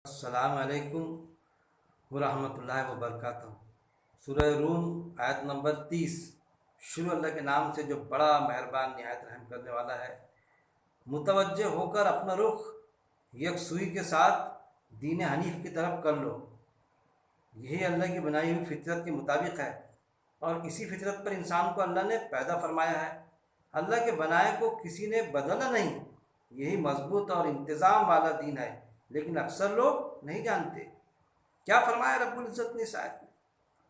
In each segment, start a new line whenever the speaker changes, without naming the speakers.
अस्सलाम वालेकुम वरहमतुल्लाहि वबरकातुहू। सूरह रूम आयत नंबर 30। शुरू अल्लाह के नाम से जो बड़ा मेहरबान निहायत रहम करने वाला है। मुतवज्जे होकर अपना रुख यकसुई के साथ दीन हनीफ की तरफ कर लो। यही अल्लाह की बनाई हुई फितरत के मुताबिक है और इसी फितरत पर इंसान को अल्लाह ने पैदा फरमाया है। अल्लाह के बनाए को किसी ने बदला नहीं। यही मजबूत और इंतज़ाम वाला दीन है, लेकिन अक्सर लोग नहीं जानते। क्या फरमाया रब्बुल इज़्ज़त ने इस आयत में?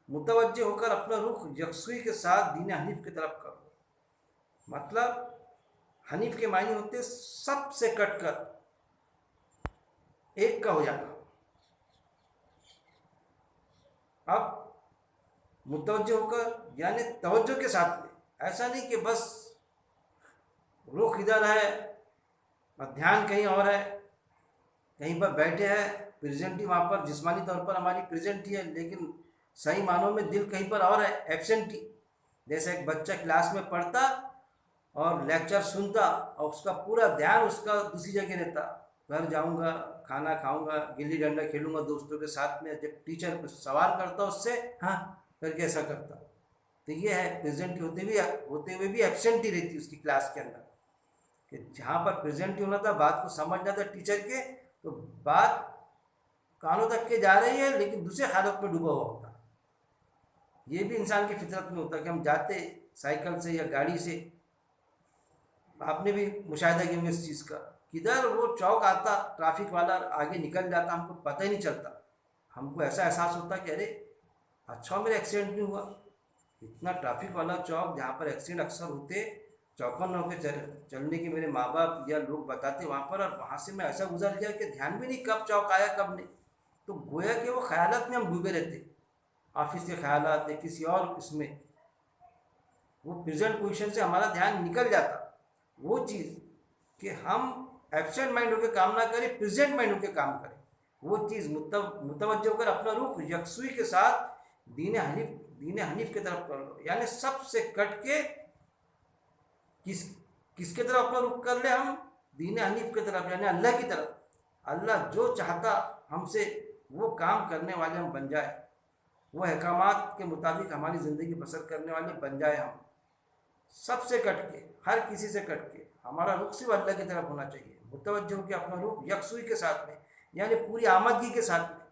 मुतवज्जे होकर अपना रुख यकसुई के साथ दीन हनीफ की तरफ करो। मतलब हनीफ के मायने होते सबसे कट कर एक का हो जाना। अब मुतवज्जे होकर यानी तवज्जो के साथ में, ऐसा नहीं कि बस रुख इधर है और ध्यान कहीं और है, कहीं पर बैठे हैं, प्रेजेंट ही वहाँ पर जिस्मानी तौर पर हमारी प्रेजेंट ही है, लेकिन सही मानों में दिल कहीं पर और है, एब्सेंट ही। जैसे एक बच्चा क्लास में पढ़ता और लेक्चर सुनता और उसका पूरा ध्यान उसका दूसरी जगह रहता। घर जाऊंगा, खाना खाऊंगा, गिल्ली डंडा खेलूंगा दोस्तों के साथ में। जब टीचर कुछ सवाल करता उससे हाँ करके ऐसा करता। तो ये है प्रेजेंट होते हुए भी एब्सेंट ही रहती उसकी क्लास के अंदर। कि जहाँ पर प्रेजेंट ही होना था, बात को समझना था टीचर के, तो बात कानों तक के जा रही है लेकिन दूसरे हालत में डूबा हुआ होता। ये भी इंसान की फितरत में होता कि हम जाते साइकिल से या गाड़ी से, आपने भी मुशाहिदा किया होंगे इस चीज़ का, किधर वो चौक आता ट्रैफिक वाला आगे निकल जाता, हमको पता ही नहीं चलता। हमको ऐसा एहसास होता कि अरे अच्छा मेरा एक्सीडेंट नहीं हुआ। इतना ट्रैफिक वाला चौक जहाँ पर एक्सीडेंट अक्सर होते, चौकन होकर चलने के मेरे माँ बाप या लोग बताते वहाँ पर, और वहाँ से मैं ऐसा गुजर गया कि ध्यान भी नहीं कब चौक आया कब नहीं। तो गोया कि वो ख्यालात में हम डूबे रहते, ऑफिस के ख्यालात या किसी और इसमें, वो प्रेजेंट पोजीशन से हमारा ध्यान निकल जाता। वो चीज़ कि हम एब्सेंट माइंड होकर काम ना करें, प्रेजेंट माइंड होकर काम करें, वो चीज़ मुतवज्जो होकर अपना रुख यकसुई के साथ दीन हनीफ की तरफ कर लो। यानी सबसे कट के किसके तरफ अपना रुख कर ले हम? दीन हनीफ की तरफ, यानी अल्लाह की तरफ। अल्लाह जो चाहता हमसे वो काम करने वाले हम बन जाए, वो अहकामात के मुताबिक हमारी ज़िंदगी बसर करने वाले बन जाए हम। सबसे कट के, हर किसी से कट के हमारा रुख सिर्फ अल्लाह की तरफ होना चाहिए। मुतवज्जो के अपना रुख यकसुई के साथ में, यानी पूरी आमदगी के साथ में,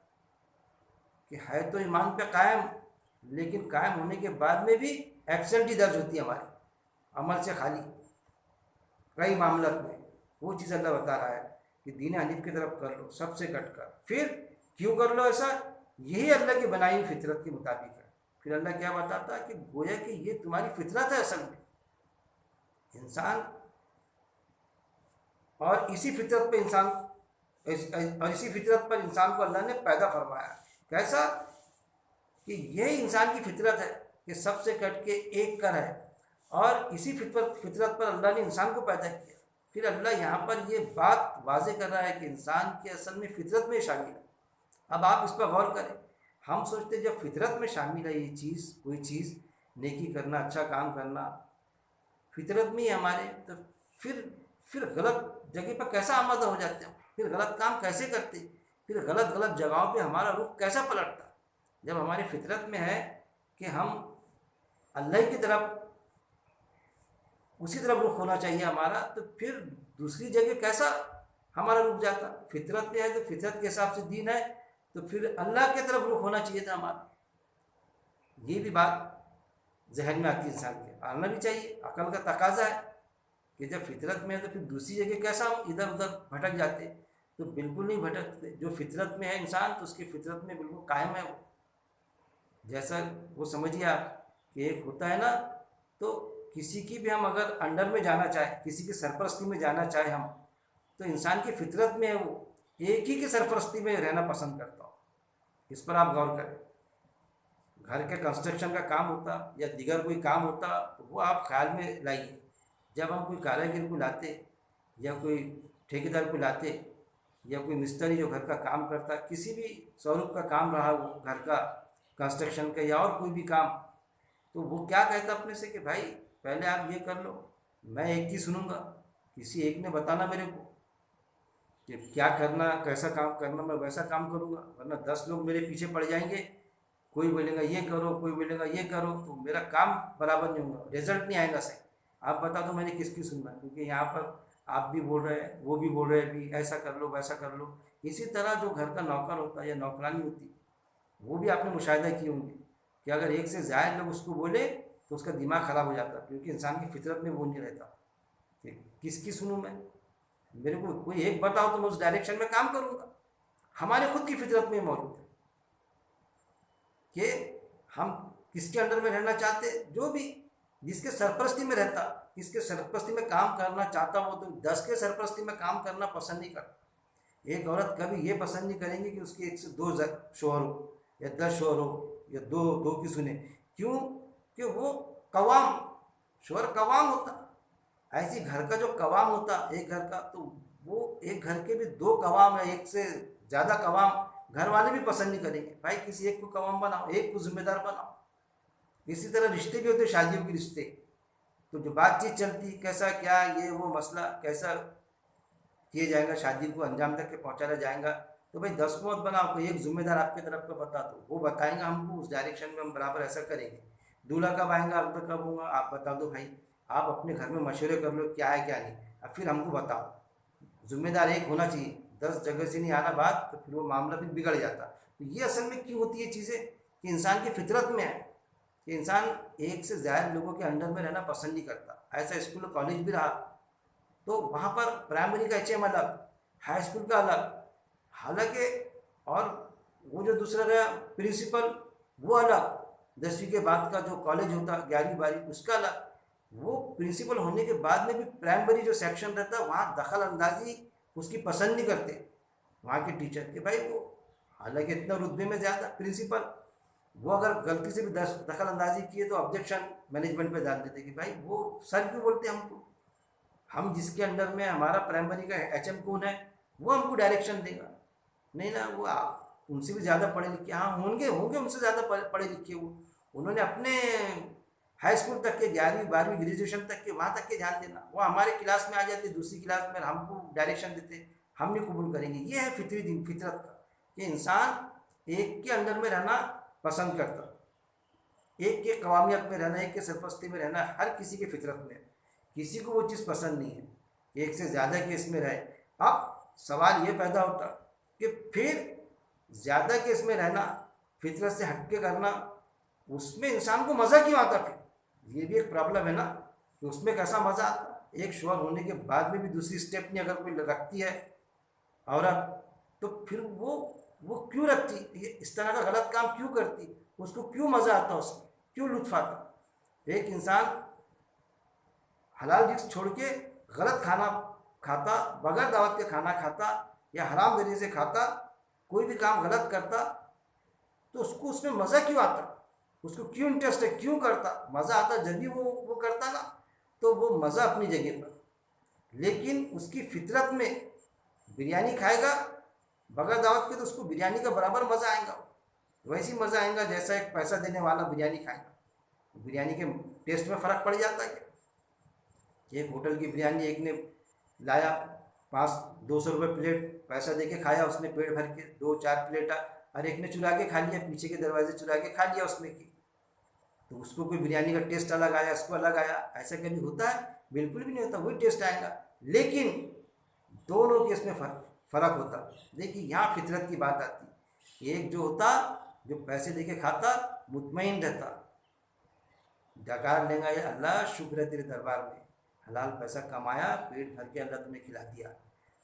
कि है तो ईमान पे कायम, लेकिन कायम होने के बाद में भी एब्सेंट ही दर्ज होती है हमारी, अमल से खाली कई मामलत में। वो चीज़ अल्लाह बता रहा है कि दीन हनीफ की तरफ कर लो सबसे कट कर। फिर क्यों कर लो ऐसा? यही अल्लाह की बनाई हुई फितरत के मुताबिक है। फिर अल्लाह क्या बताता है कि गोया कि ये तुम्हारी फितरत है असल में इंसान, और इसी फितरत पे इंसान और इसी फितरत पर इंसान को अल्लाह ने पैदा फरमाया। कैसा? कि यही इंसान की फितरत है कि सबसे कट के एक कर है, और इसी फितरत पर अल्लाह ने इंसान को पैदा किया। फिर अल्लाह यहाँ पर ये बात वाजे कर रहा है कि इंसान के असल में फितरत में शामिल है। अब आप इस पर गौर करें। हम सोचते जब फितरत में शामिल है ये चीज़, कोई चीज़ नेकी करना, अच्छा काम करना फितरत में ही हमारे, तो फिर गलत जगह पर कैसा आमादा हो जाते हैं, फिर गलत काम कैसे करते, फिर गलत गलत जगहों पे हमारा रुख कैसा पलटता। जब हमारी फितरत में है कि हम अल्लाह की तरफ, उसी तरफ रुख होना चाहिए हमारा, तो फिर दूसरी जगह कैसा हमारा रुख जाता। फितरत में है तो फितरत के हिसाब से दीन है, तो फिर अल्लाह की तरफ रुख होना चाहिए था हमारा। ये भी बात जहन में आती है इंसान के, आना भी चाहिए, अकल का तकाजा है कि जब फितरत में है तो फिर दूसरी जगह कैसा हम इधर उधर भटक जाते। तो बिल्कुल नहीं भटकते। जो फितरत में है इंसान, तो उसकी फितरत में बिल्कुल कायम है वो। जैसा वो समझिए आप कि एक होता है ना, तो किसी की भी हम अगर अंडर में जाना चाहे, किसी की सरपरस्ती में जाना चाहे हम, तो इंसान की फितरत में है वो एक ही की सरपरस्ती में रहना पसंद करता हो। इस पर आप गौर करें। घर के कंस्ट्रक्शन का काम होता या दिगर कोई काम होता, तो वो आप ख्याल में लाइए। जब हम कोई कारीगर को लाते या कोई ठेकेदार को लाते या कोई मिस्त्री जो घर का काम करता, किसी भी स्वरूप का काम रहा वो घर का कंस्ट्रक्शन का या और कोई भी काम, तो वो क्या कहता अपने से कि भाई पहले आप ये कर लो, मैं एक की सुनूंगा, किसी एक ने बताना मेरे को। कि क्या करना, कैसा काम करना, मैं वैसा काम करूँगा, वरना 10 लोग मेरे पीछे पड़ जाएंगे। कोई बोलेगा ये करो, कोई बोलेगा ये करो, तो मेरा काम बराबर नहीं होगा, रिजल्ट नहीं आएगा सही। आप बता दो मैंने किसकी सुनना, क्योंकि यहाँ पर आप भी बोल रहे हैं, वो भी बोल रहे हैं भी ऐसा कर लो वैसा कर लो। इसी तरह जो घर का नौकर होता है या नौकरानी होती है, वो भी आपने मुशाहिदा किए होंगे कि अगर एक से ज़्यादा लोग उसको बोले तो उसका दिमाग ख़राब हो जाता है, क्योंकि इंसान की फितरत में वो नहीं रहता कि किसकी सुनूँ मैं। मेरे को कोई एक बताओ तो मैं उस डायरेक्शन में काम करूँगा। हमारे खुद की फितरत में मौजूद है कि हम किसके अंडर में रहना चाहते, जो भी जिसके सरपरस्ती में रहता, किसके सरपरस्ती में काम करना चाहता, वो तो 10 के सरपरस्ती में काम करना पसंद नहीं करता। एक औरत कभी ये पसंद नहीं करेंगी कि उसके 1 से 2 शोहर हो या 10 शोहर हो या दो दो की सुने। क्यों? कि वो कवाम, शोहर कवाम होता। ऐसी घर का जो कवाम होता एक घर का, तो वो एक घर के भी 2 कवाम है, 1 से ज़्यादा कवाम घर वाले भी पसंद नहीं करेंगे। भाई किसी एक को कवाम बनाओ, एक को जिम्मेदार बनाओ। इसी तरह रिश्ते भी होते, शादियों के रिश्ते। तो जो बातचीत चलती कैसा क्या ये वो मसला कैसा किए जाएगा, शादी को अंजाम तक के पहुँचाया जाएगा, तो भाई 10 को मत बनाओ, कोई एक जिम्मेदार आपके तरफ का बता दो, वो बताएंगा हमको, उस डायरेक्शन में हम बराबर ऐसा करेंगे। दूल्हा कब आएगा, अब तक कब होगा, आप बता दो भाई। आप अपने घर में मशवरे कर लो क्या है क्या नहीं, अब फिर हमको बताओ। जिम्मेदार एक होना चाहिए, 10 जगह से नहीं आना बात, तो फिर वो मामला भी बिगड़ जाता। तो ये असल में क्यों होती है चीज़ें कि इंसान की फितरत में है कि इंसान एक से ज़्यादा लोगों के अंडर में रहना पसंद नहीं करता। ऐसा स्कूल कॉलेज भी रहा, तो वहाँ पर प्राइमरी का एचएम अलग, हाई स्कूल का अलग, हालांकि, और वो जो दूसरा रहा प्रिंसिपल वो अलग, 10वीं के बाद का जो कॉलेज होता 11वीं 12वीं उसका अलग। वो प्रिंसिपल होने के बाद में भी प्राइमरी जो सेक्शन रहता है वहाँ दखल अंदाजी उसकी पसंद नहीं करते वहाँ के टीचर कि भाई वो हालांकि इतना रुतबे में ज़्यादा प्रिंसिपल, वो अगर गलती से भी दखल अंदाजी किए तो ऑब्जेक्शन मैनेजमेंट पे डाल देते कि भाई वो सर क्यों बोलते हैं हमको, हम जिसके अंडर में हमारा प्राइमरी का एचएम कौन है वो हमको डायरेक्शन देगा। नहीं ना, वो उनसे भी ज़्यादा पढ़े लिखे, हाँ होंगे होंगे उनसे ज़्यादा पढ़े लिखे, वो उन्होंने अपने हाई स्कूल तक के 11वीं 12वीं ग्रेजुएशन तक के वहाँ तक के ध्यान देना, वो हमारे क्लास में आ जाते दूसरी क्लास में हमको डायरेक्शन देते, हम नहीं कबूल करेंगे। ये है फितरी दिन फितरत का कि इंसान एक के अंडर में रहना पसंद करता, एक के कवामियत में रहना, एक के सरपरस्ती में रहना हर किसी की फितरत में। किसी को वो चीज़ पसंद नहीं है एक से ज़्यादा केस में रहे। अब सवाल ये पैदा होता कि फिर ज़्यादा केस में रहना, फितरत से हटके करना, उसमें इंसान को मज़ा क्यों आता? फिर ये भी एक प्रॉब्लम है ना कि उसमें कैसा मज़ा आता। एक शोहर होने के बाद में भी दूसरी स्टेप नहीं अगर कोई रखती है औरत, तो फिर वो क्यों रखती, ये इस तरह का गलत काम क्यों करती, उसको क्यों मज़ा आता, उसमें क्यों लुत्फ़ आता। एक इंसान हलाल रिस्क छोड़ के गलत खाना खाता, बगैर दावत के खाना खाता या हराम तरीके से खाता, कोई भी काम गलत करता, तो उसको उसमें मज़ा क्यों आता, उसको क्यों इंटरेस्ट है, क्यों करता? मज़ा आता जब भी वो करता ना, तो वो मज़ा अपनी जगह पर, लेकिन उसकी फितरत में बिरयानी खाएगा बगैर दावत के तो उसको बिरयानी का बराबर मज़ा आएगा, वैसे ही मज़ा आएगा जैसा एक पैसा देने वाला बिरयानी खाएगा। बिरयानी के टेस्ट में फ़र्क पड़ जाता है। एक होटल की बिरयानी एक ने लाया 500-200 रुपये प्लेट, पैसा दे के खाया उसने पेट भर के 2-4 प्लेटा, और एक ने चुरा के खा लिया, पीछे के दरवाजे चुरा के खा लिया उसने की, तो उसको कोई बिरयानी का टेस्ट अलग आया, इसको अलग आया। ऐसा कभी होता है? बिल्कुल भी नहीं होता, वही टेस्ट आएगा, लेकिन दोनों के इसमें फ़र्क होता। देखिए यहाँ फितरत की बात आती, एक जो होता जो पैसे दे के खाता मुतमईन रहता, डकार लेगा ये अल्लाह शुक्र है तेरे दरबार में, हलाल पैसा कमाया पेट भर के अल्लाह तुम्हें खिला दिया।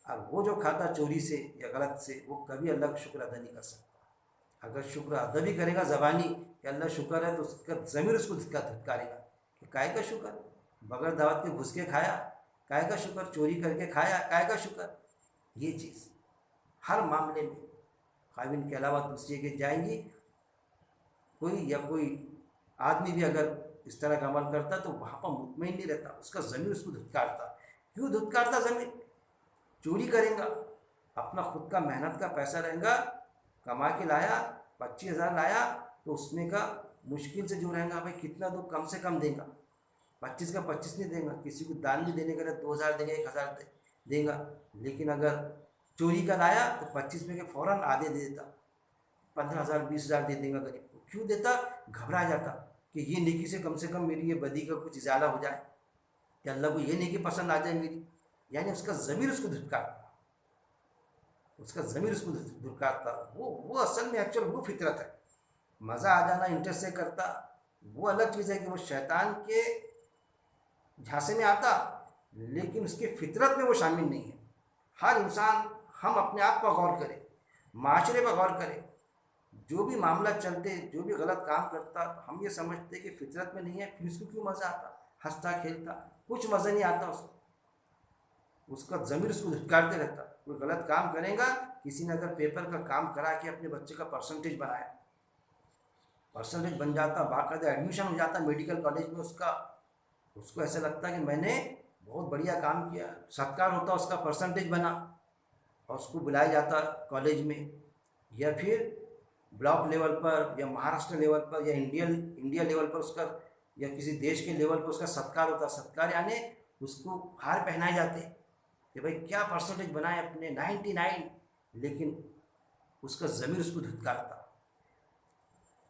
और वो जो खाता चोरी से या गलत से, वो कभी अल्लाह का शुक्र अदा नहीं कर सकता। अगर शुक्र अदा भी करेगा ज़बानी कि अल्लाह शुक्र है, तो उसका ज़मीर उसको धिक्कारेगा कि काय का शुक्र, बगैर दावत के घुस के खाया, काय का शुक्र, चोरी करके खाया, काय का शुक्र। ये चीज़ हर मामले में खाविन के अलावा दूसरी जगह जाएंगी, कोई आदमी भी अगर इस तरह का अमल करता तो वहाँ पर मुतमईन नहीं रहता, उसका ज़मीर उसको धुतकारता। क्यों धुतकारता? ज़मीर चोरी करेगा, अपना खुद का मेहनत का पैसा रहेगा, कमा के लाया 25,000 लाया, तो उसमें का मुश्किल से जो रहेगा भाई कितना दो, कम से कम देगा, 25 का 25 नहीं देगा, किसी को दान भी देने का 2,000 देगा, 1,000 देगा। लेकिन अगर चोरी का लाया तो 25 में के फ़ौरन आधे दे देता, 15,000 20,000 दे देगा गरीब को। क्यों देता? घबरा जाता कि ये नेकी से कम मेरी ये बदी का कुछ ज़्यादा हो जाए, कि अल्लाह को ये नेकी पसंद आ जाए मेरी। यानी उसका ज़मीर उसको धुतकारता, उसका ज़मीर उसको धुतकारता। वो असल में एक्चुअल वो फितरत है। मज़ा आ जाना इंटरेस्ट से करता वो अलग चीज़ है कि वो शैतान के झांसे में आता, लेकिन उसके फितरत में वो शामिल नहीं है। हर इंसान, हम अपने आप पर गौर करें, माशरे पर गौर करें, जो भी मामला चलते, जो भी गलत काम करता, तो हम ये समझते कि फितरत में नहीं है, फिर उसको क्यों मज़ा आता? हंसता खेलता, कुछ मज़ा नहीं आता उसको, उसका ज़मीर उसको धुतकारते रहता। कोई गलत काम करेगा, किसी ने अगर पेपर का काम करा के अपने बच्चे का परसेंटेज बनाया, परसेंटेज बन जाता, बाकायदा एडमिशन हो जाता मेडिकल कॉलेज में उसका, उसको ऐसा लगता कि मैंने बहुत बढ़िया काम किया, सत्कार होता, उसका परसेंटेज बना और उसको बुलाया जाता कॉलेज में, या फिर ब्लॉक लेवल पर या महाराष्ट्र लेवल पर या इंडिया लेवल पर उसका, या किसी देश के लेवल पर उसका सत्कार होता। सत्कार यानी उसको हार पहनाए जाते कि भाई क्या परसेंटेज बनाए अपने 99, लेकिन उसका ज़मीर उसको धुतकारता।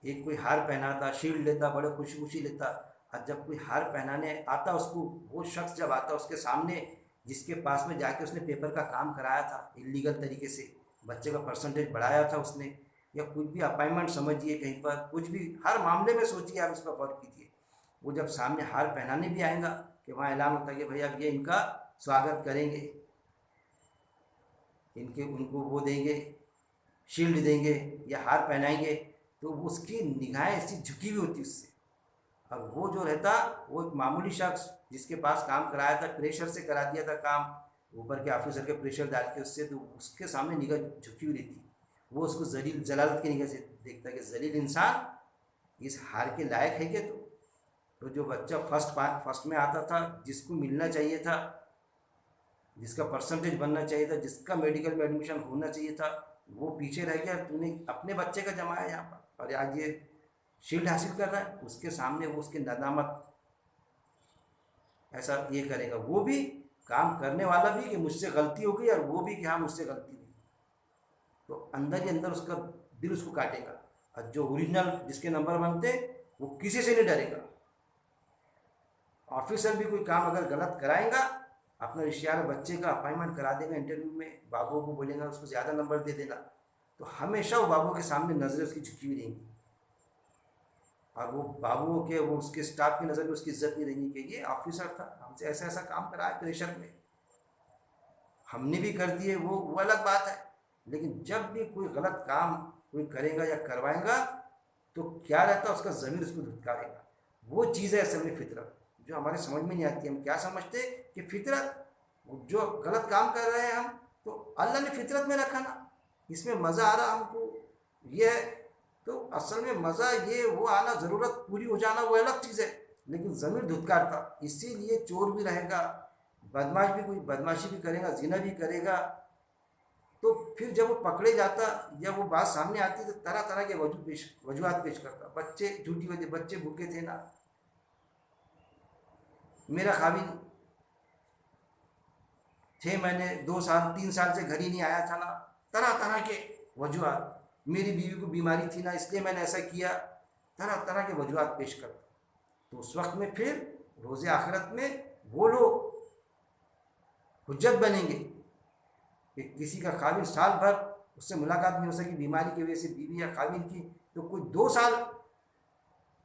एक कोई हार पहनाता, शील्ड लेता, बड़े खुशी खुशी लेता, और जब कोई हार पहनाने आता उसको, वो शख्स जब आता उसके सामने, जिसके पास में जाके उसने पेपर का काम कराया था इलीगल तरीके से, बच्चे का परसेंटेज बढ़ाया था उसने, या कुछ भी अपॉइंटमेंट समझिए कहीं पर, कुछ भी, हर मामले में सोचिए आप, इस पर गौर कीजिए। वो जब सामने हार पहनाने भी आएगा कि वहाँ ऐलान होता है कि भैया अब ये इनका स्वागत करेंगे, इनके उनको वो देंगे, शील्ड देंगे या हार पहनाएंगे, तो उसकी निगाहें ऐसी झुकी हुई होती उससे। अब वो जो रहता, वो एक मामूली शख्स जिसके पास काम कराया था, प्रेशर से करा दिया था काम, ऊपर के ऑफिसर के प्रेशर डाल के उससे, तो उसके सामने निगाह झुकी हुई रहती। वो उसको जलील, जलालत की निगाह से देखता कि जलील इंसान इस हार के लायक है क्या? तो जो बच्चा फर्स्ट में आता था, जिसको मिलना चाहिए था, जिसका परसेंटेज बनना चाहिए था, जिसका मेडिकल में एडमिशन होना चाहिए था, वो पीछे रह गया। तूने अपने बच्चे का जमाया यहाँ पर, और आज ये शील्ड हासिल कर रहा है, उसके सामने वो उसकी नदामत ऐसा ये करेगा। वो भी काम करने वाला भी कि मुझसे गलती हो गई, और वो भी कि हाँ मुझसे गलती हुई, तो अंदर ही अंदर उसका दिल उसको काटेगा। और जो ओरिजिनल जिसके नंबर बनते, वो किसी से नहीं डरेगा। ऑफिसर भी कोई काम अगर गलत कराएगा, अपना रिश्तेदार बच्चे का अपॉइंटमेंट करा देगा इंटरव्यू में, बाबू को बोलेगा उसको ज़्यादा नंबर दे देना, तो हमेशा वो बाबू के सामने नज़रें उसकी झुकी हुई रहेंगी, और वो बाबू के, वो उसके स्टाफ की नज़र में उसकी इज्जत नहीं रहेगी कि ये ऑफिसर था, हमसे ऐसा ऐसा काम कराया प्रेशर में, हमने भी कर दिए, वो अलग बात है। लेकिन जब भी कोई गलत काम कोई करेगा या करवाएगा, तो क्या रहता, उसका ज़मीर उसको धुतकारेगा। वो चीज़ है असल में फितरत, जो हमारे समझ में नहीं आती। हम क्या समझते कि फितरत, जो गलत काम कर रहे हैं हम, तो अल्लाह ने फितरत में रखा ना, इसमें मज़ा आ रहा हमको, ये है। तो असल में मज़ा ये वो आना, ज़रूरत पूरी हो जाना, वो अलग चीज़ है, लेकिन ज़मीर धुतकारता। इसीलिए चोर भी रहेगा, बदमाश भी, कोई बदमाशी भी करेगा, जिना भी करेगा, तो फिर जब वो पकड़े जाता या वो बात सामने आती, तो तरह तरह के वजूहात पेश करता। बच्चे झूठी वजह, बच्चे भूखे थे ना, मेरा खाविन थे, मैंने 2 साल 3 साल से घर ही नहीं आया था ना, तरह तरह के वजूहात, मेरी बीवी को बीमारी थी ना इसलिए मैंने ऐसा किया, तरह तरह के वजूहात पेश करता। तो उस वक्त में फिर रोज़े आखिरत में वो लोग हुज्जत बनेंगे कि किसी का खाविन साल भर उससे मुलाकात नहीं हो सकी बीमारी की वजह से, बीवी या खाविन की, तो कोई 2 साल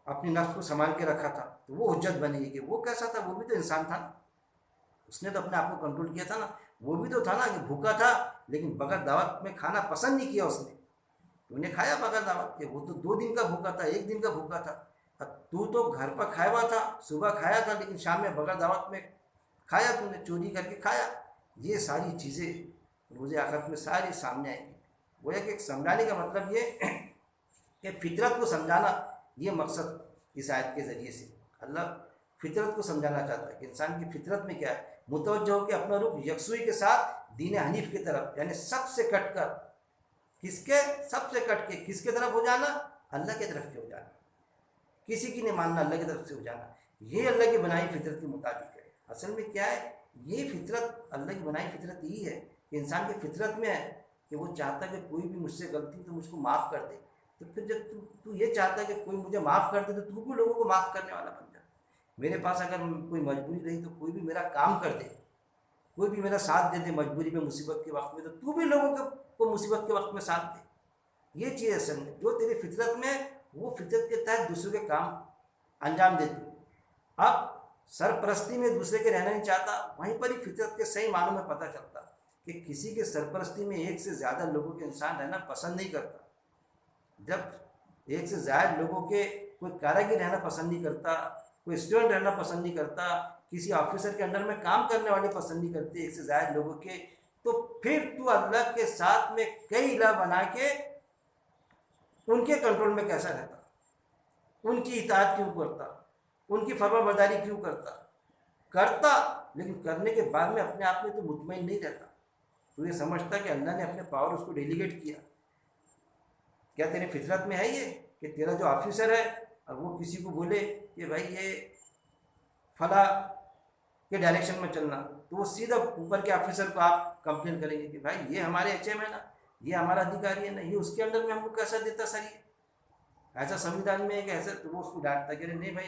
अपनी नफ्स को संभाल के रखा था, तो वो हुज्जत बनेगी कि वो कैसा था, वो भी तो इंसान था ना, उसने तो अपने आप को कंट्रोल किया था ना, वो भी तो था ना कि भूखा था, लेकिन बगैर दावत में खाना पसंद नहीं किया उसने, तूने खाया बगैर दावत के। वो तो 2 दिन का भूखा था, 1 दिन का भूखा था, तू तो घर पर खाया हुआ था, सुबह खाया था, लेकिन शाम में बगैर दावत में खाया, तूने चोरी करके खाया। ये सारी चीज़ें रोज़े आखिरत में सारी सामने आएंगी। वो है कि समझाने का मतलब ये कि फितरत को समझाना, ये मकसद इस आयत के ज़रिए से अल्लाह फितरत को समझाना चाहता है कि इंसान की फितरत में क्या है, मुतवज्जह हो के अपना रुख यकसुई के साथ दीन हनीफ की तरफ, यानी सबसे कट कर, किसके, सबसे कट के किसके तरफ हो जाना, अल्लाह की तरफ के हो जाना, किसी की नहीं मानना, अल्लाह की तरफ से हो जाना। ये अल्लाह की बनाई फितरत के मुताबिक है। असल में क्या है, ये फितरत, अल्लाह की बनाई फितरत यही है कि इंसान की फितरत में है कि वो चाहता है कि कोई भी मुझसे गलती तो मुझको माफ़ कर दे। तो फिर जब तू तू ये चाहता है कि कोई मुझे माफ़ कर दे तो तू भी लोगों को माफ़ करने वाला बन जा। मेरे पास अगर कोई मजबूरी रही तो कोई भी मेरा काम कर दे, कोई भी मेरा साथ दे दे मजबूरी में, मुसीबत के वक्त में, तो तू भी लोगों को मुसीबत के वक्त में साथ दे। ये चीज़ असल में जो तेरी फितरत में है, वो फितरत के तहत दूसरों के काम अंजाम देती। अब सरपरस्ती में दूसरे के रहना नहीं चाहता, वहीं पर ही फितरत के सही मानों में पता चलता कि किसी के सरपरस्ती में एक से ज़्यादा लोगों के इंसान रहना पसंद नहीं करता। जब एक से ज़्यादा लोगों के, कोई कारीगर रहना पसंद नहीं करता, कोई स्टूडेंट रहना पसंद नहीं करता, किसी ऑफिसर के अंडर में काम करने वाले पसंद नहीं करते एक से ज़्यादा लोगों के, तो फिर तू अल्लाह के साथ में कई इलाह बना के उनके कंट्रोल में कैसा रहता, उनकी इताअत क्यों करता, उनकी फरमाबरदारी क्यों करता, लेकिन करने के बाद में अपने आप में तो मुतमईन नहीं रहता। तो ये समझता कि अल्लाह ने अपने पावर उसको डेलीगेट किया। क्या तेरे फितरत में है ये कि तेरा जो ऑफिसर है और वो किसी को बोले कि भाई ये फला के डायरेक्शन में चलना, तो वो सीधा ऊपर के ऑफिसर को आप कंप्लेन करेंगे कि भाई ये हमारे एचएम है ना, ये हमारा अधिकारी है ना, ये उसके अंडर में हमको कैसा देता सर, ये ऐसा संविधान में है कि ऐसा, तो वो उसको डांटता कि नहीं भाई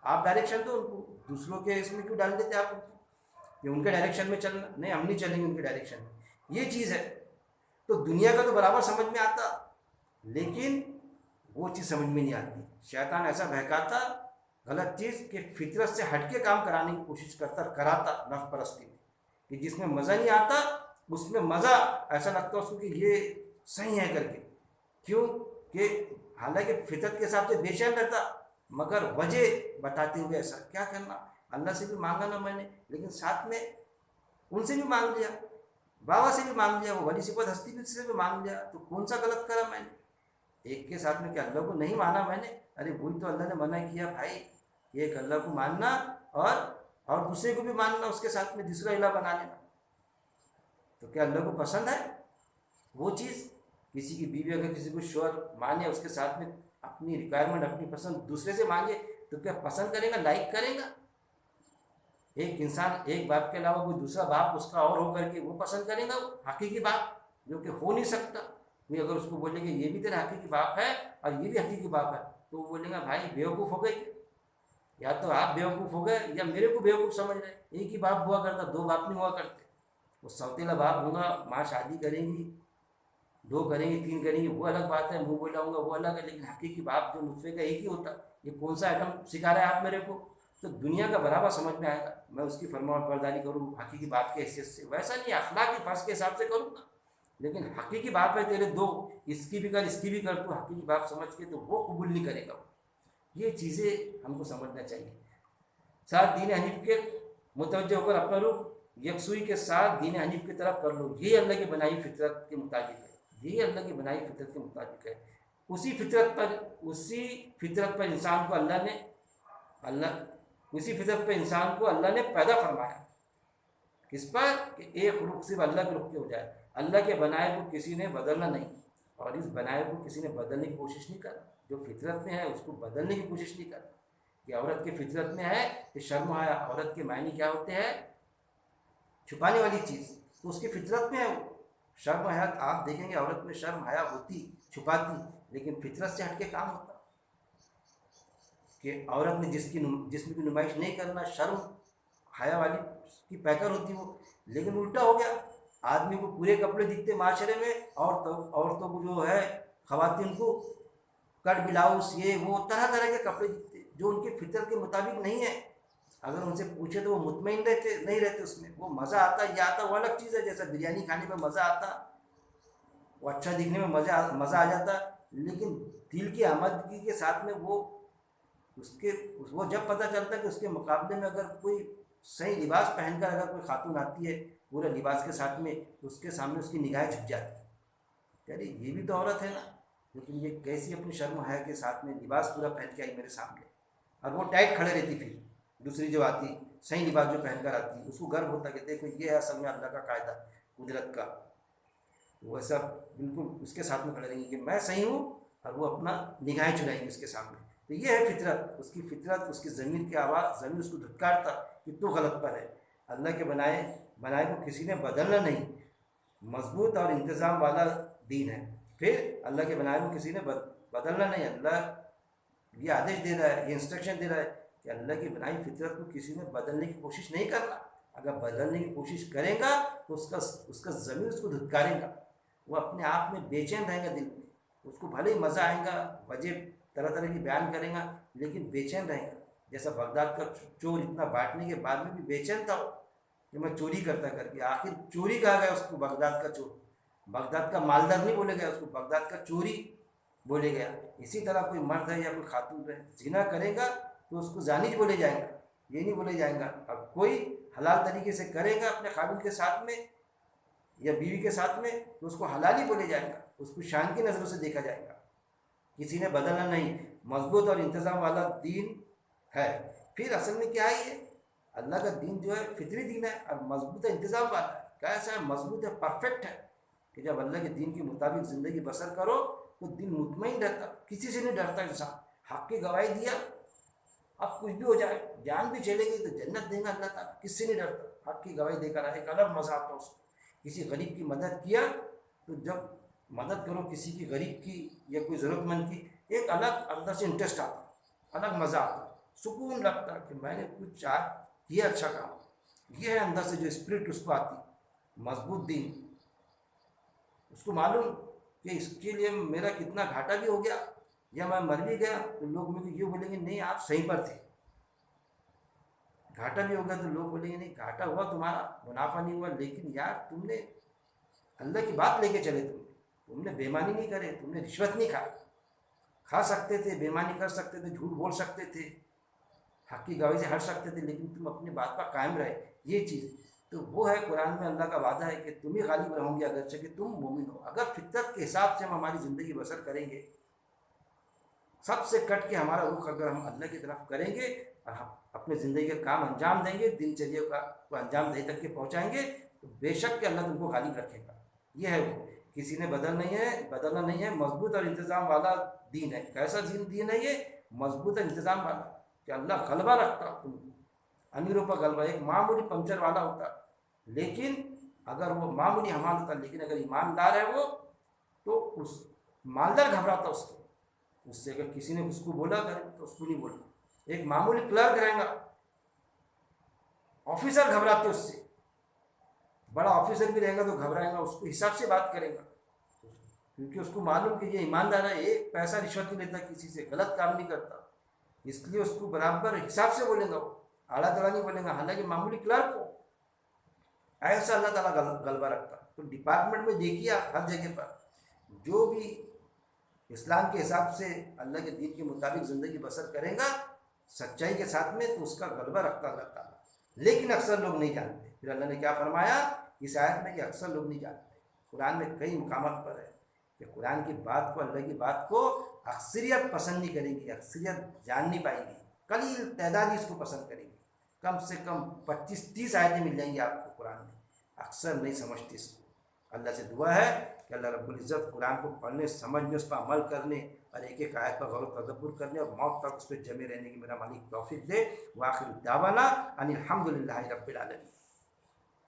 आप डायरेक्शन दो उनको, दूसरों के इसमें क्यों डाल देते आप उनको, ये उनके डायरेक्शन में चलना, नहीं हम नहीं चलेंगे उनके डायरेक्शन में। ये चीज़ है। तो दुनिया का तो बराबर समझ में आता, लेकिन वो चीज़ समझ में नहीं आती। शैतान ऐसा बहकाता गलत चीज़ कि फितरत से हटके काम कराने की कोशिश कराता नफ्स परस्ती में, कि जिसमें मज़ा नहीं आता उसमें मज़ा ऐसा लगता उसको कि ये सही है करके। क्यों कि हालांकि फितरत के हिसाब से बेचैन रहता, मगर वजह बताते हुए ऐसा क्या करना, अल्लाह से भी मांगा ना मैंने, लेकिन साथ में उनसे भी मांग लिया, बाबा से भी मांग लिया, वो वली सिफत हस्ती से भी मांग लिया, तो कौन सा गलत करा मैंने। एक के साथ में क्या अल्लाह को नहीं माना मैंने, अरे वही तो अल्लाह ने मना किया भाई, एक अल्लाह को मानना और दूसरे को भी मानना, उसके साथ में दूसरा इलाह बना लेना। तो क्या अल्लाह को पसंद है वो चीज़? किसी की बीवी अगर किसी को शोहर माने, उसके साथ में अपनी रिक्वायरमेंट अपनी पसंद दूसरे से मांगे, तो क्या पसंद करेगा, लाइक करेगा? एक इंसान एक बाप के अलावा कोई दूसरा बाप उसका और हो करके वो पसंद करेगा? वो हकीकी बाप जो कि हो नहीं सकता। कोई अगर उसको बोले कि ये भी तेरा हकीकी बाप है और ये भी हकीकी बाप है, तो वो बोलेगा भाई बेवकूफ़ हो गई, या तो आप बेवकूफ़ हो गए या मेरे को बेवकूफ़ समझ रहे। एक ही बाप हुआ करता, दो बाप नहीं हुआ करते। वो सौतेला बाप होगा, माँ शादी करेंगी, दो करेंगे, तीन करेंगे, वो अलग बात है, मुँह बोला होगा वो अलग है, लेकिन हकीकी बाप जो नुतफे का एक ही होता। ये कौन सा आइटम सिखा रहे हैं आप मेरे को? तो दुनिया का बराबर समझ में आएगा, मैं उसकी फरमाबरदारी करूँ हकीकी बाप के हैसियत से, वैसा नहीं अखलाकी फ़र्ज के हिसाब से करूँगा। लेकिन हकीकी बाप है तेरे दो, इसकी भी कर इसकी भी कर, तो हकीकी बाप समझ के तो वो कबूल नहीं करेगा। ये चीज़ें हमको समझना चाहिए। साथ दीन हनीफ के मुतवज्जह होकर अपना रुख यकसुई के साथ दीन हनीफ की तरफ कर लो। ये अल्लाह की बनाई फितरत के मुताबिक है, ये अल्लाह की बनाई फितरत के मुताबिक है। उसी फितरत पर इंसान को अल्लाह ने पैदा फरमाया। किस पर? कि एक रुख सिर्फ अल्लाह के रुख के हो जाए। अल्लाह के बनाए को किसी ने बदलना नहीं, और इस बनाए को किसी ने बदलने की कोशिश नहीं करना। जो फितरत में है उसको बदलने की कोशिश नहीं करना। कि औरत के फितरत में है कि शर्म हया, औरत के मायने क्या होते हैं? छुपाने वाली चीज़, तो उसकी फितरत में है वो शर्म हया। आप देखेंगे औरत में शर्म हया होती, छुपाती, लेकिन फितरत से हटके काम होता कि औरत ने जिस्म की नुमाइश नहीं करना, शर्म हया वाली की पैकर होती वो। लेकिन उल्टा हो गया, आदमी को पूरे कपड़े दिखते माशरे में, औरतों को जो है ख़वातीन को कट ब्लाउज ये वो तरह तरह के कपड़े दिखते जो उनके फितर के मुताबिक नहीं है। अगर उनसे पूछे तो वो मुतमईन नहीं रहते उसमें। वो मज़ा आता या आता वो अलग चीज़ है, जैसा बिरयानी खाने में मज़ा आता, वो अच्छा दिखने में मज़ा आ जाता, लेकिन दिल की आमदगी के साथ में वो जब पता चलता कि उसके मुकाबले में अगर कोई सही लिबास पहनकर अगर कोई खातून आती है पूरे लिबास के साथ में, तो उसके सामने उसकी निगाहें झुक जाती। अरे ये भी तो औरत है ना, लेकिन ये कैसी अपनी शर्म हया के साथ में लिबास पूरा पहन के आई मेरे सामने, और वो टाइट खड़े रहती। फिर दूसरी जो आती सही लिबास जो पहनकर आती, उसको गर्व होता कि देखो ये है असल में अल्लाह का कायदा कुदरत का। वो ऐसा बिल्कुल उसके साथ में खड़े रहेंगी कि मैं सही हूँ, और वो अपना निगाहें चुराएंगी उसके सामने। तो ये है फितरत, उसकी फितरत, उसकी ज़मीन की आवाज़, ज़मीन उसको धुतकारता कि तू गलत पर है। अल्लाह के बनाए को किसी ने बदलना नहीं, मजबूत और इंतज़ाम वाला दीन है। फिर अल्लाह के बनाए हुए किसी ने बदलना नहीं। अल्लाह ये आदेश दे रहा है, ये इंस्ट्रक्शन दे रहा है कि अल्लाह की बनाई फितरत को किसी ने बदलने की कोशिश नहीं करना। अगर बदलने की कोशिश करेगा तो उसका उसका ज़मीर उसको धुतकारेगा। वो अपने आप में बेचैन रहेगा दिल में। उसको भले ही मज़ा आएगा, वजह तरह तरह की बयान करेगा, लेकिन बेचैन रहेगा। जैसा बगदाद का चोर इतना बांटने के बाद में भी बेचैन था कि मैं चोरी करता करके, आखिर चोरी कहा गया उसको बगदाद का चोर। बगदाद का मालदार नहीं बोले गया उसको, बगदाद का चोरी बोले गया। इसी तरह कोई मर्द है या कोई खातून है, जिना करेगा तो उसको जानिज बोले जाएगा, ये नहीं बोले जाएगा। अब कोई हलाल तरीके से करेगा अपने खाविन के साथ में या बीवी के साथ में तो उसको हलाली बोले जाएगा, उसको शान की नज़रों से देखा जाएगा। किसी ने बदलना नहीं, मजबूत और इंतज़ाम वाला दीन है। फिर असल में क्या है, ये अल्लाह का दीन जो है फितरी दीन है और मजबूत इंतज़ाम वाला है। कैसा है? मजबूत है, परफेक्ट है कि जब अल्लाह के दीन के मुताबिक ज़िंदगी बसर करो तो दिल मुतमईन रहता, किसी से नहीं डरता इंसान। हक़ की गवाही दिया, अब कुछ भी हो जाए, जान भी चलेगी तो जन्नत देगा अल्लाह ताला, किससे नहीं डरता। हक़ की गवाही देकर आए, एक अलग मज़ा आता उसको। किसी गरीब की मदद किया तो जब मदद करो किसी की, गरीब की या कोई ज़रूरतमंद की, एक अलग अंदर से इंटरेस्ट आता, अलग मज़ा आता, सुकून लगता कि मैंने कुछ किया अच्छा काम। ये है अंदर से जो स्पिरिट उसको आती। मजबूत दीन, उसको मालूम कि इसके लिए मेरा कितना घाटा भी हो गया या मैं मर भी गया तो लोग मुझे ये बोलेंगे नहीं आप सही पर थे। घाटा भी हो गया तो लोग बोलेंगे नहीं घाटा हुआ तुम्हारा, मुनाफा नहीं हुआ, लेकिन यार तुमने अल्लाह की बात लेके चले, तुमने बेईमानी नहीं करे, तुमने रिश्वत नहीं खाई। खा सकते थे, बेईमानी कर सकते थे, झूठ बोल सकते थे, हक़ की गवाही से हट सकते थे, लेकिन तुम अपनी बात पर कायम रहे। ये चीज़ तो वो है, कुरान में अल्लाह का वादा है कि तुम ही गालिब रहोगे अगरचे कि तुम मोमिन हो। अगर फितरत के हिसाब से हम हमारी ज़िंदगी बसर करेंगे, सबसे कट के हमारा रुख अगर हम अल्लाह की तरफ करेंगे और हम अपने ज़िंदगी के काम अंजाम देंगे, दिनचर्या का को अंजाम दे तक के पहुँचाएँगे, तो बेशक के अल्लाह तुमको गालिब रखेगा। ये है वो, किसी ने बदलना नहीं है। मजबूत और इंतज़ाम वाला दीन है। कैसा दीन है ये? मजबूत और इंतज़ाम वाला कि अल्लाह गलबा रखता तुम, अमीरों पर गलबा। एक मामूली पंचर वाला होता, लेकिन अगर वो मामूली हमाल होता, लेकिन अगर ईमानदार है वो तो उस मालदार घबराता उससे अगर किसी ने उसको बोला करे तो उसको नहीं बोला। एक मामूली क्लर्क रहेगा, ऑफिसर घबराते उससे, बड़ा ऑफिसर भी रहेगा तो घबराएगा, उसको हिसाब से बात करेगा, क्योंकि उसको मालूम कि ये ईमानदार है, एक पैसा रिश्वत नहीं लेता, किसी से गलत काम नहीं करता, इसलिए उसको बराबर हिसाब से बोलेगा, वो आड़ा तड़ा नहीं बोलेगा। हालांकि मामूली क्लर्क को ऐसा अल्लाह ताला गलबा रखता। तो डिपार्टमेंट में देखिए आप, हर जगह पर जो भी इस्लाम के हिसाब से अल्लाह के दीन के मुताबिक ज़िंदगी बसर करेगा सच्चाई के साथ में, तो उसका गलबा रखता अल्लाह ताला। लेकिन अक्सर लोग नहीं जानते। फिर अल्लाह ने क्या फरमाया इस आयत में कि अक्सर लोग नहीं जानते। कुरान में कई मुकामात पर है कि कुरान की बात को, अल्लाह की बात को अक्सरियत पसंद नहीं करेगी, अक्सरियत जान नहीं पाएगी, कलील तादाद ही इसको पसंद करेगी। कम से कम 25-30 आयतें मिल जाएंगी आपको कुरान में, अक्सर नहीं समझती इसको। अल्लाह से दुआ है कि अल्लाह रब्बुल इज़्ज़त कुरान को पढ़ने, समझने, उस पर अमल करने और एक एक आयत पर गौर तदब्बुर करने और मौत तक उस पर जमे रहने की मेरा मालिक तौफीक दे। व आखिर दावाना अनिल हम्दुलिल्लाहि रब्बिल आलमीन।